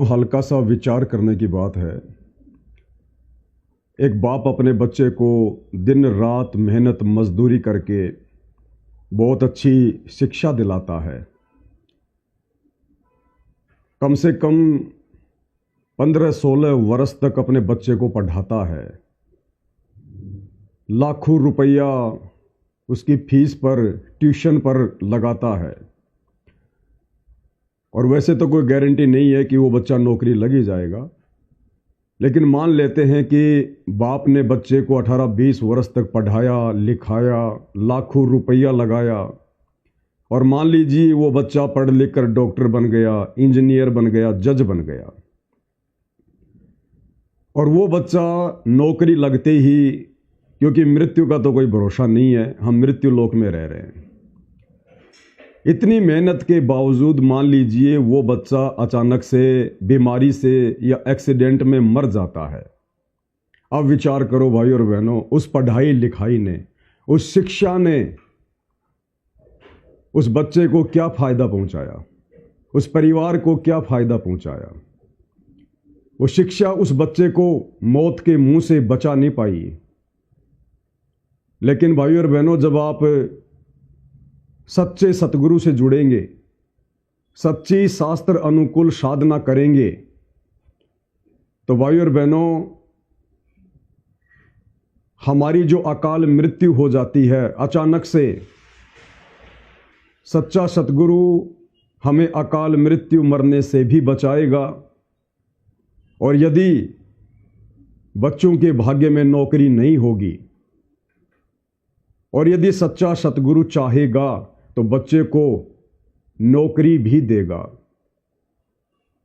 हल्का सा विचार करने की बात है। एक बाप अपने बच्चे को दिन रात मेहनत मजदूरी करके बहुत अच्छी शिक्षा दिलाता है। कम से कम 15-16 वर्ष तक अपने बच्चे को पढ़ाता है। लाखों रुपया उसकी फीस पर, ट्यूशन पर लगाता है। और वैसे तो कोई गारंटी नहीं है कि वो बच्चा नौकरी लग ही जाएगा, लेकिन मान लेते हैं कि बाप ने बच्चे को 18-20 वर्ष तक पढ़ाया लिखाया, लाखों रुपया लगाया, और मान लीजिए वो बच्चा पढ़ लिख कर डॉक्टर बन गया, इंजीनियर बन गया, जज बन गया, और वो बच्चा नौकरी लगते ही, क्योंकि मृत्यु का तो कोई भरोसा नहीं है, हम मृत्यु लोक में रह रहे हैं, इतनी मेहनत के बावजूद मान लीजिए वो बच्चा अचानक से बीमारी से या एक्सीडेंट में मर जाता है। अब विचार करो भाई और बहनों, उस पढ़ाई लिखाई ने, उस शिक्षा ने उस बच्चे को क्या फायदा पहुंचाया, उस परिवार को क्या फायदा पहुंचाया। वो शिक्षा उस बच्चे को मौत के मुंह से बचा नहीं पाई। लेकिन भाई और बहनों, जब आप सच्चे सतगुरु से जुड़ेंगे, सच्ची शास्त्र अनुकूल साधना करेंगे, तो भाई और बहनों, हमारी जो अकाल मृत्यु हो जाती है अचानक से, सच्चा सतगुरु हमें अकाल मृत्यु मरने से भी बचाएगा। और यदि बच्चों के भाग्य में नौकरी नहीं होगी, और यदि सच्चा सतगुरु चाहेगा तो बच्चे को नौकरी भी देगा,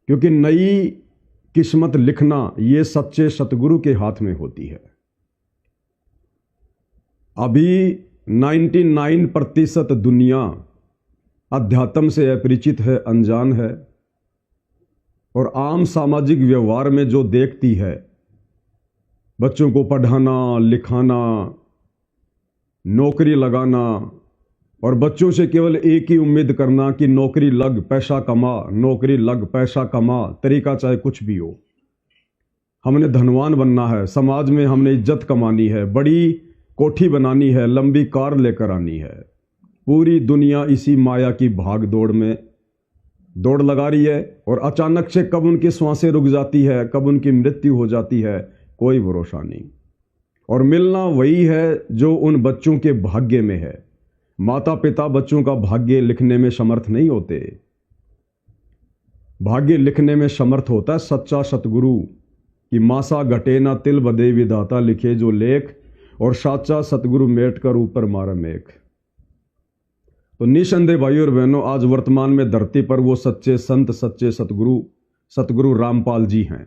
क्योंकि नई किस्मत लिखना ये सच्चे सतगुरु के हाथ में होती है। अभी 99% दुनिया अध्यात्म से अपरिचित है, अनजान है, और आम सामाजिक व्यवहार में जो देखती है, बच्चों को पढ़ाना लिखाना, नौकरी लगाना, और बच्चों से केवल एक ही उम्मीद करना कि नौकरी लग पैसा कमा, नौकरी लग पैसा कमा, तरीका चाहे कुछ भी हो, हमने धनवान बनना है, समाज में हमने इज्जत कमानी है, बड़ी कोठी बनानी है, लंबी कार लेकर आनी है। पूरी दुनिया इसी माया की भाग दौड़ में दौड़ लगा रही है, और अचानक से कब उनकी सांसें रुक जाती है, कब उनकी मृत्यु हो जाती है, कोई भरोसा नहीं। और मिलना वही है जो उन बच्चों के भाग्य में है। माता पिता बच्चों का भाग्य लिखने में समर्थ नहीं होते। भाग्य लिखने में समर्थ होता है सच्चा सतगुरु, कि मासा घटे ना तिल बदे विधाता लिखे जो लेख, और साचा सतगुरु मेट कर ऊपर मारा मेख। तो निसंदेह भाई और बहनों, आज वर्तमान में धरती पर वो सच्चे संत, सच्चे सतगुरु रामपाल जी हैं।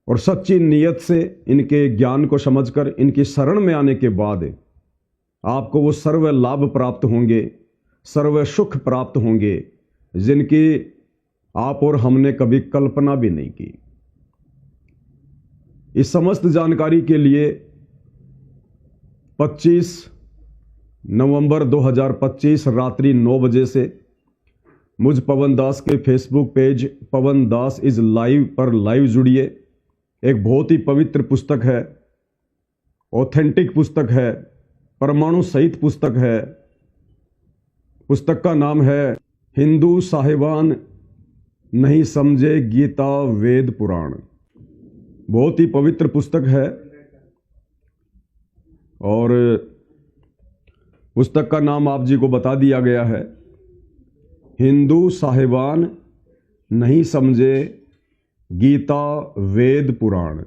और सच्ची नीयत से इनके ज्ञान को समझकर इनकी शरण में आने के बाद आपको वो सर्व लाभ प्राप्त होंगे, सर्व सुख प्राप्त होंगे, जिनकी आप और हमने कभी कल्पना भी नहीं की। इस समस्त जानकारी के लिए 25 नवंबर 2025 रात्रि 9 बजे से मुझ पवन दास के Facebook page Pawan Das is live पर लाइव जुड़िए। एक बहुत ही पवित्र पुस्तक है, ऑथेंटिक पुस्तक है, परमाणु सहित पुस्तक है। पुस्तक का नाम है हिंदू साहिबान नहीं समझे गीता वेद पुराण। बहुत ही पवित्र पुस्तक है, और पुस्तक का नाम आप जी को बता दिया गया है, हिंदू साहिबान नहीं समझे गीता वेद पुराण।